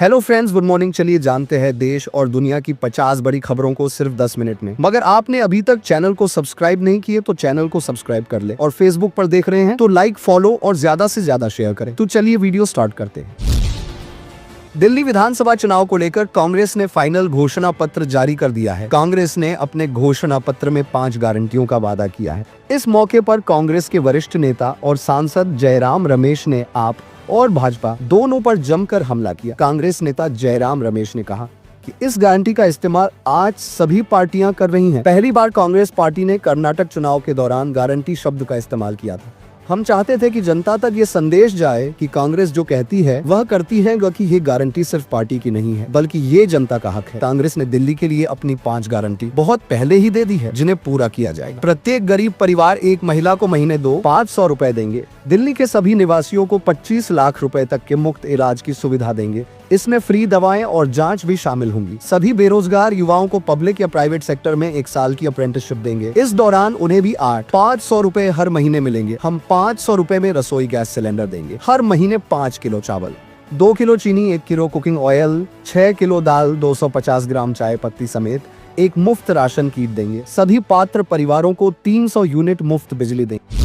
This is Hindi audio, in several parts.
Hello friends, good morning. चलिए जानते हैं देश और दुनिया की 50 बड़ी खबरों को सिर्फ 10 मिनट में। मगर आपने अभी तक चैनल को सब्सक्राइब नहीं किए तो चैनल को सब्सक्राइब कर ले, और फेसबुक पर देख रहे हैं तो लाइक, फॉलो और ज्यादा से ज्यादा शेयर करें। तो चलिए वीडियो स्टार्ट करते हैं। दिल्ली विधानसभा चुनाव को लेकर कांग्रेस ने फाइनल घोषणा पत्र जारी कर दिया है। कांग्रेस ने अपने घोषणा पत्र में 5 गारंटियों का वादा किया है। इस मौके पर कांग्रेस के वरिष्ठ नेता और सांसद जयराम रमेश ने आप और भाजपा दोनों पर जमकर हमला किया। कांग्रेस नेता जयराम रमेश ने कहा कि इस गारंटी का इस्तेमाल आज सभी पार्टियां कर रही हैं। पहली बार कांग्रेस पार्टी ने कर्नाटक चुनाव के दौरान गारंटी शब्द का इस्तेमाल किया था। हम चाहते थे कि जनता तक ये संदेश जाए कि कांग्रेस जो कहती है वह करती है, कि ये गारंटी सिर्फ पार्टी की नहीं है बल्कि ये जनता का हक है। कांग्रेस ने दिल्ली के लिए अपनी 5 गारंटी बहुत पहले ही दे दी है, जिन्हें पूरा किया जाएगा। प्रत्येक गरीब परिवार एक महिला को महीने 500 रुपए देंगे। दिल्ली के सभी निवासियों को 25 लाख रुपए तक के मुफ्त इलाज की सुविधा देंगे। इसमें फ्री दवाएं और जांच भी शामिल होंगी। सभी बेरोजगार युवाओं को पब्लिक या प्राइवेट सेक्टर में 1 साल की अप्रेंटिसशिप देंगे। इस दौरान उन्हें भी 500 रुपए हर महीने मिलेंगे। हम 500 रुपए में रसोई गैस सिलेंडर देंगे। हर महीने 5 किलो चावल, 2 किलो चीनी, 1 किलो कुकिंग ऑयल, 6 किलो दाल, 250 ग्राम चाय पत्ती समेत एक मुफ्त राशन किट देंगे। सभी पात्र परिवारों को 300 यूनिट मुफ्त बिजली देंगे।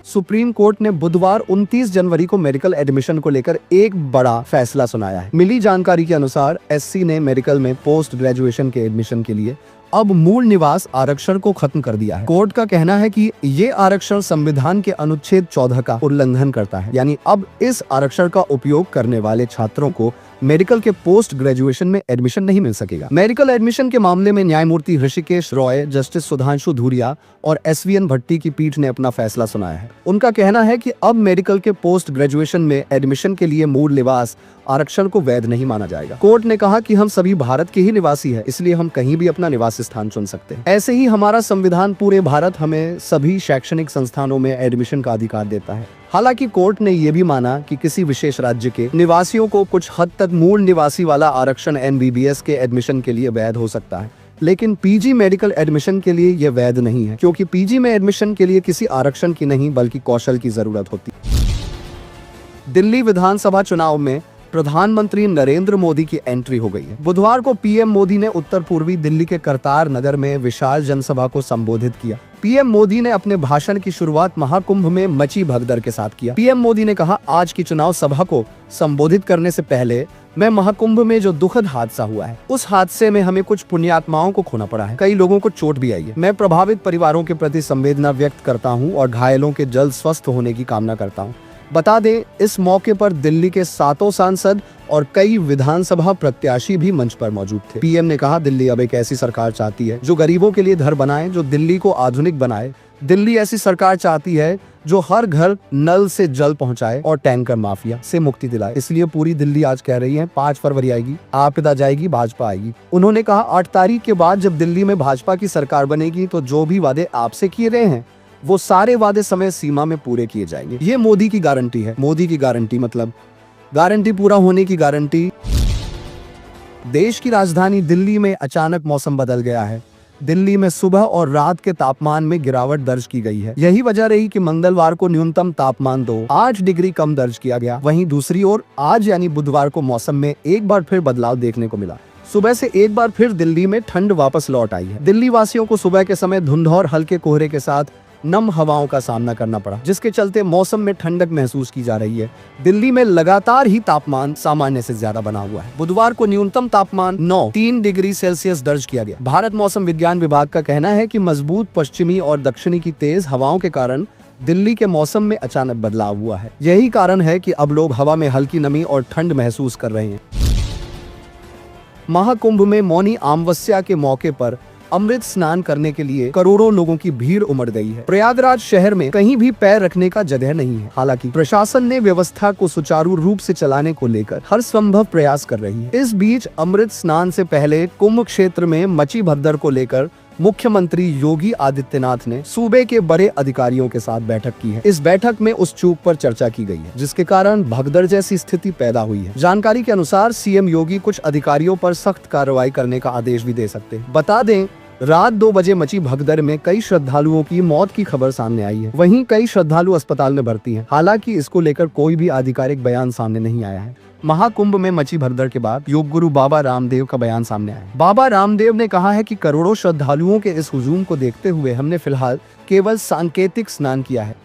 सुप्रीम कोर्ट ने बुधवार 29 जनवरी को मेडिकल एडमिशन को लेकर एक बड़ा फैसला सुनाया है। मिली जानकारी के अनुसार एससी ने मेडिकल में पोस्ट ग्रेजुएशन के एडमिशन के लिए अब मूल निवास आरक्षण को खत्म कर दिया है। कोर्ट का कहना है कि ये आरक्षण संविधान के अनुच्छेद 14 का उल्लंघन करता है। यानी अब इस आरक्षण का उपयोग करने वाले छात्रों को मेडिकल के पोस्ट ग्रेजुएशन में एडमिशन नहीं मिल सकेगा। मेडिकल एडमिशन के मामले में न्यायमूर्ति ऋषिकेश रॉय, जस्टिस सुधांशु धूरिया और एसवीएन भट्टी की पीठ ने अपना फैसला सुनाया है। उनका कहना है कि अब मेडिकल के पोस्ट ग्रेजुएशन में एडमिशन के लिए मूल निवास आरक्षण को वैध नहीं माना जाएगा। कोर्ट ने कहा कि हम सभी भारत के ही निवासी हैं, इसलिए हम कहीं भी अपना निवास स्थान चुन सकते हैं। ऐसे ही हमारा संविधान पूरे भारत हमें सभी शैक्षणिक संस्थानों में एडमिशन का अधिकार देता है। हालांकि कोर्ट ने यह भी माना कि किसी विशेष राज्य के निवासियों को कुछ हद तक मूल निवासी वाला आरक्षण एमबीबीएस के एडमिशन के लिए वैध हो सकता है, लेकिन पीजी मेडिकल एडमिशन के लिए यह वैध नहीं है, क्योंकि पीजी में एडमिशन के लिए किसी आरक्षण की नहीं बल्कि कौशल की जरूरत होती है। दिल्ली विधानसभा चुनाव में प्रधानमंत्री नरेंद्र मोदी की एंट्री हो गई है। बुधवार को पीएम मोदी ने उत्तर पूर्वी दिल्ली के करतार नगर में विशाल जनसभा को संबोधित किया। पीएम मोदी ने अपने भाषण की शुरुआत महाकुंभ में मची भगदड़ के साथ किया। पीएम मोदी ने कहा, आज की चुनाव सभा को संबोधित करने से पहले मैं महाकुंभ में जो दुखद हादसा हुआ है, उस हादसे में हमें कुछ पुण्यात्माओं को खोना पड़ा है। कई लोगों को चोट भी आई है। मैं प्रभावित परिवारों के प्रति संवेदना व्यक्त करता हूँ और घायलों के जल्द स्वस्थ होने की कामना करता हूँ। बता दें, इस मौके पर दिल्ली के 7 सांसद और कई विधानसभा प्रत्याशी भी मंच पर मौजूद थे। पीएम ने कहा, दिल्ली अब एक ऐसी सरकार चाहती है जो गरीबों के लिए घर बनाए, जो दिल्ली को आधुनिक बनाए। दिल्ली ऐसी सरकार चाहती है जो हर घर नल से जल पहुंचाए और टैंकर माफिया से मुक्ति दिलाए। इसलिए पूरी दिल्ली आज कह रही है, 5 फरवरी आएगी, आपदा जाएगी, भाजपा आएगी। उन्होंने कहा, 8 तारीख के बाद जब दिल्ली में भाजपा की सरकार बनेगी तो जो भी वादे आपसे किए गए हैं वो सारे वादे समय सीमा में पूरे किए जाएंगे। ये मोदी की गारंटी है। मोदी की गारंटी मतलब गारंटी पूरा होने की गारंटी। देश की राजधानी दिल्ली में अचानक मौसम बदल गया है। दिल्ली में सुबह और रात के तापमान में गिरावट दर्ज की गई है। यही वजह रही कि मंगलवार को न्यूनतम तापमान 8 डिग्री कम दर्ज किया गया। वहीं दूसरी ओर आज यानी बुधवार को मौसम में एक बार फिर बदलाव देखने को मिला। सुबह से एक बार फिर दिल्ली में ठंड वापस लौट आई है। दिल्ली वासियों को सुबह के समय धुंध और हल्के कोहरे के साथ नम हवाओं का सामना करना पड़ा, जिसके चलते मौसम में ठंडक महसूस की जा रही है। दिल्ली में लगातार ही तापमान सामान्य से ज्यादा बना हुआ है। बुधवार को न्यूनतम तापमान 3 डिग्री सेल्सियस दर्ज किया गया। भारत मौसम विज्ञान विभाग का कहना है कि मजबूत पश्चिमी और दक्षिणी की तेज हवाओं के कारण दिल्ली के मौसम में अचानक बदलाव हुआ है। यही कारण है कि अब लोग हवा में हल्की नमी और ठंड महसूस कर रहे हैं। महाकुंभ में मौनी अमावस्या के मौके पर अमृत स्नान करने के लिए करोड़ों लोगों की भीड़ उमड़ गई है। प्रयागराज शहर में कहीं भी पैर रखने का जगह नहीं है। हालांकि प्रशासन ने व्यवस्था को सुचारू रूप से चलाने को लेकर हर संभव प्रयास कर रही है। इस बीच अमृत स्नान से पहले कुंभ क्षेत्र में मची भगदड़ को लेकर मुख्यमंत्री योगी आदित्यनाथ ने सूबे के बड़े अधिकारियों के साथ बैठक की है। इस बैठक में उस चूक पर चर्चा की गई है जिसके कारण भगदड़ जैसी स्थिति पैदा हुई है। जानकारी के अनुसार सीएम योगी कुछ अधिकारियों पर सख्त कार्रवाई करने का आदेश भी दे सकते हैं। बता दें, रात 2 बजे मची भगदड़ में कई श्रद्धालुओं की मौत की खबर सामने आई है। वहीं कई श्रद्धालु अस्पताल में भर्ती हैं। हालांकि इसको लेकर कोई भी आधिकारिक बयान सामने नहीं आया है। महाकुंभ में मची भगदड़ के बाद योग गुरु बाबा रामदेव का बयान सामने आया। बाबा रामदेव ने कहा है कि करोड़ों श्रद्धालुओं के इस हुजूम को देखते हुए हमने फिलहाल केवल सांकेतिक स्नान किया है।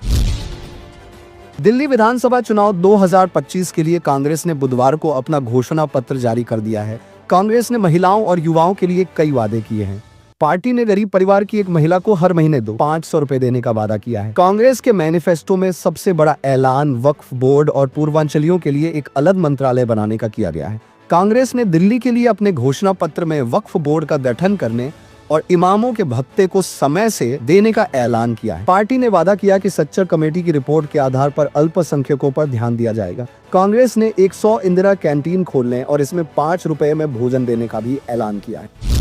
दिल्ली विधानसभा चुनाव 2025 के लिए कांग्रेस ने बुधवार को अपना घोषणा पत्र जारी कर दिया है। कांग्रेस ने महिलाओं और युवाओं के लिए कई वादे किए हैं। पार्टी ने गरीब परिवार की एक महिला को हर महीने 500 रुपए देने का वादा किया है। कांग्रेस के मैनिफेस्टो में सबसे बड़ा ऐलान वक्फ बोर्ड और पूर्वांचलियों के लिए एक अलग मंत्रालय बनाने का किया गया है। कांग्रेस ने दिल्ली के लिए अपने घोषणा पत्र में वक्फ बोर्ड का गठन करने और इमामों के भत्ते को समय से देने का ऐलान किया है। पार्टी ने वादा किया कि सच्चर कमेटी की रिपोर्ट के आधार पर अल्पसंख्यकों पर ध्यान दिया जाएगा। कांग्रेस ने 100 इंदिरा कैंटीन खोलने और इसमें 5 रुपए में भोजन देने का भी ऐलान किया है।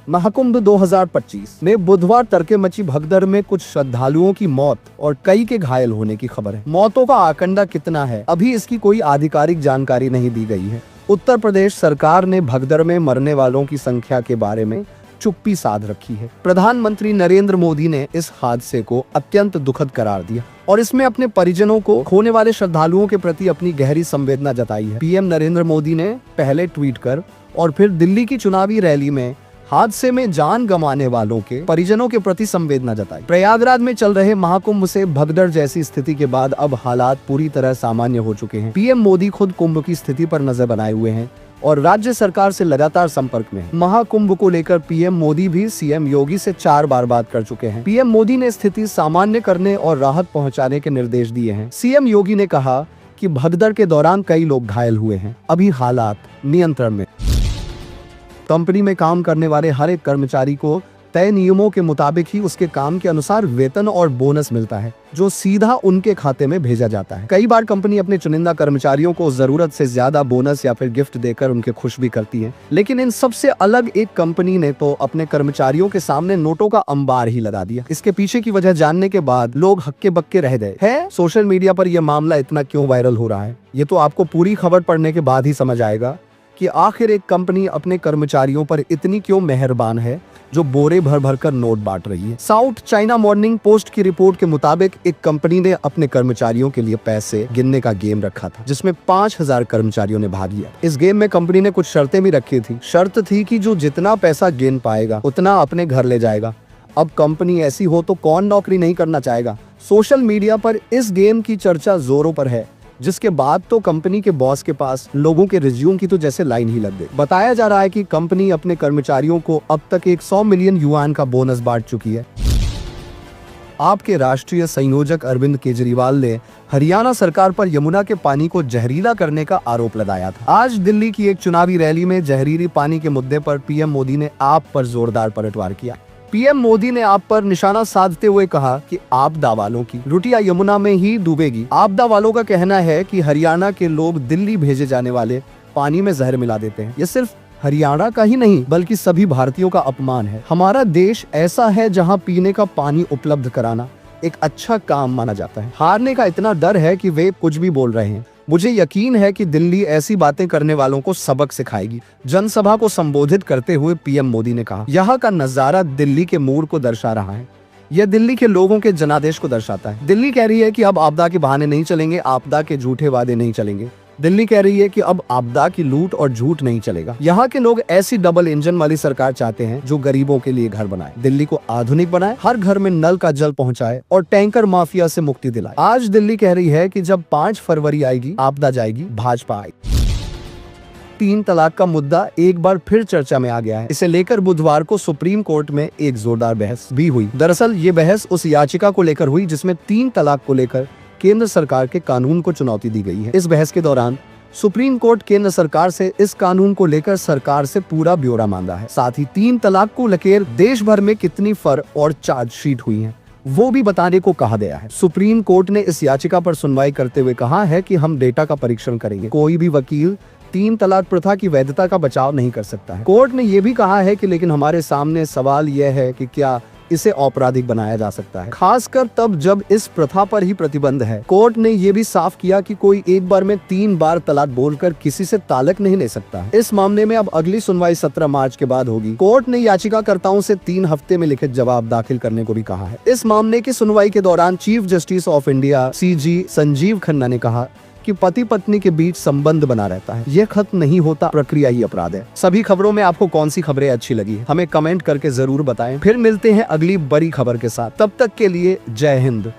महाकुंभ 2025 में बुधवार तड़के मची भगदड़ में कुछ श्रद्धालुओं की मौत और कई के घायल होने की खबर है। मौतों का आंकड़ा कितना है, अभी इसकी कोई आधिकारिक जानकारी नहीं दी गई है। उत्तर प्रदेश सरकार ने भगदड़ में मरने वालों की संख्या के बारे में चुप्पी साध रखी है। प्रधानमंत्री नरेंद्र मोदी ने इस हादसे को अत्यंत दुखद करार दिया और इसमें अपने परिजनों को खोने वाले श्रद्धालुओं के प्रति अपनी गहरी संवेदना जताई है। पीएम नरेंद्र मोदी ने पहले ट्वीट कर और फिर दिल्ली की चुनावी रैली में हादसे में जान गंवाने वालों के परिजनों के प्रति संवेदना जताई। प्रयागराज में चल रहे महाकुंभ से भगदड़ जैसी स्थिति के बाद अब हालात पूरी तरह सामान्य हो चुके हैं। पीएम मोदी खुद कुंभ की स्थिति पर नजर बनाए हुए हैं और राज्य सरकार से लगातार संपर्क में हैं। महाकुंभ को लेकर पीएम मोदी भी सीएम योगी से 4 बार बात कर चुके हैं। पीएम मोदी ने स्थिति सामान्य करने और राहत पहुंचाने के निर्देश दिए हैं। सीएम योगी ने कहा कि भगदड़ के दौरान कई लोग घायल हुए हैं, अभी हालात नियंत्रण में। कंपनी में काम करने वाले हर एक कर्मचारी को तय नियमों के मुताबिक ही उसके काम के अनुसार वेतन और बोनस मिलता है, जो सीधा उनके खाते में भेजा जाता है। कई बार कंपनी अपने चुनिंदा कर्मचारियों को जरूरत से ज्यादा बोनस या फिर गिफ्ट देकर उनके खुश भी करती है, लेकिन इन सबसे अलग एक कंपनी ने तो अपने कर्मचारियों के सामने नोटों का अंबार ही लगा दिया। इसके पीछे की वजह जानने के बाद लोग हक्के बक्के रह गए हैं। सोशल मीडिया पर यह मामला इतना क्यों वायरल हो रहा है, ये तो आपको पूरी खबर पढ़ने के बाद ही समझ आएगा कि आखिर एक कंपनी अपने कर्मचारियों पर इतनी क्यों मेहरबान है, जो बोरे भर भर कर नोट बांट रही है। साउथ चाइना मॉर्निंग पोस्ट की रिपोर्ट के मुताबिक एक कंपनी ने अपने कर्मचारियों के लिए पैसे गिनने का गेम रखा था, जिसमें 5000 कर्मचारियों ने भाग लिया। इस गेम में कंपनी ने कुछ शर्तें भी रखी थी। शर्त थी कि जो जितना पैसा गिन पाएगा उतना अपने घर ले जाएगा। अब कंपनी ऐसी हो तो कौन नौकरी नहीं करना चाहेगा। सोशल मीडिया पर इस गेम की चर्चा जोरों पर है, जिसके बाद तो कंपनी के बॉस के पास लोगों के रिज्यूम की तो जैसे लाइन ही लग गई। बताया जा रहा है कि कंपनी अपने कर्मचारियों को अब तक 100 मिलियन युआन का बोनस बांट चुकी है। आपके राष्ट्रीय संयोजक अरविंद केजरीवाल ने हरियाणा सरकार पर यमुना के पानी को जहरीला करने का आरोप लगाया था। आज दिल्ली की एक चुनावी रैली में जहरीली पानी के मुद्दे पर पीएम मोदी ने आप पर जोरदार पलटवार किया। पीएम मोदी ने आप पर निशाना साधते हुए कहा कि आपदा वालों की लुटिया यमुना में ही डूबेगी। आपदा वालों का कहना है कि हरियाणा के लोग दिल्ली भेजे जाने वाले पानी में जहर मिला देते हैं। ये सिर्फ हरियाणा का ही नहीं बल्कि सभी भारतीयों का अपमान है। हमारा देश ऐसा है जहां पीने का पानी उपलब्ध कराना एक अच्छा काम माना जाता है। हारने का इतना डर है कि वे कुछ भी बोल रहे हैं। मुझे यकीन है कि दिल्ली ऐसी बातें करने वालों को सबक सिखाएगी। जनसभा को संबोधित करते हुए पीएम मोदी ने कहा, यहाँ का नजारा दिल्ली के मूड को दर्शा रहा है। यह दिल्ली के लोगों के जनादेश को दर्शाता है। दिल्ली कह रही है कि अब आपदा के बहाने नहीं चलेंगे, आपदा के झूठे वादे नहीं चलेंगे। दिल्ली कह रही है कि अब आपदा की लूट और झूठ नहीं चलेगा। यहाँ के लोग ऐसी डबल इंजन वाली सरकार चाहते हैं जो गरीबों के लिए घर बनाए, दिल्ली को आधुनिक बनाए, हर घर में नल का जल पहुँचाए और टैंकर माफिया से मुक्ति दिलाए। आज दिल्ली कह रही है कि जब 5 फरवरी आएगी आपदा जाएगी, भाजपा आएगी। 3 तलाक का मुद्दा एक बार फिर चर्चा में आ गया है। इसे लेकर बुधवार को सुप्रीम कोर्ट में एक जोरदार बहस भी हुई। दरअसल ये बहस उस याचिका को लेकर हुई जिसमें 3 तलाक को लेकर केंद्र सरकार के कानून को चुनौती दी गई है। इस बहस के दौरान सुप्रीम कोर्ट केंद्र सरकार से इस कानून को लेकर सरकार से पूरा ब्यौरा मांगा है। साथ ही 3 तलाक को लेकर देश भर में कितनी फर और चार्जशीट हुई हैं, वो भी बताने को कहा गया है। सुप्रीम कोर्ट ने इस याचिका पर सुनवाई करते हुए कहा है कि हम डेटा का परीक्षण करेंगे। कोई भी वकील 3 तलाक प्रथा की वैधता का बचाव नहीं कर सकता है। कोर्ट ने यह भी कहा है कि लेकिन हमारे सामने सवाल यह है कि क्या इसे आपराधिक बनाया जा सकता है, खासकर तब जब इस प्रथा पर ही प्रतिबंध है। कोर्ट ने यह भी साफ किया कि कोई एक बार में 3 बार तलाक बोलकर किसी से ताल्लुक नहीं ले सकता है। इस मामले में अब अगली सुनवाई 17 मार्च के बाद होगी। कोर्ट ने याचिकाकर्ताओं से 3 हफ्ते में लिखित जवाब दाखिल करने को भी कहा है। इस मामले की सुनवाई के दौरान chief justice of India CG Sanjeev Khanna ने कहा कि पति पत्नी के बीच संबंध बना रहता है। यह खत्म नहीं होता, प्रक्रिया ही अपराध है। सभी खबरों में आपको कौन सी खबरें अच्छी लगी हमें कमेंट करके जरूर बताएं। फिर मिलते हैं अगली बड़ी खबर के साथ, तब तक के लिए जय हिंद।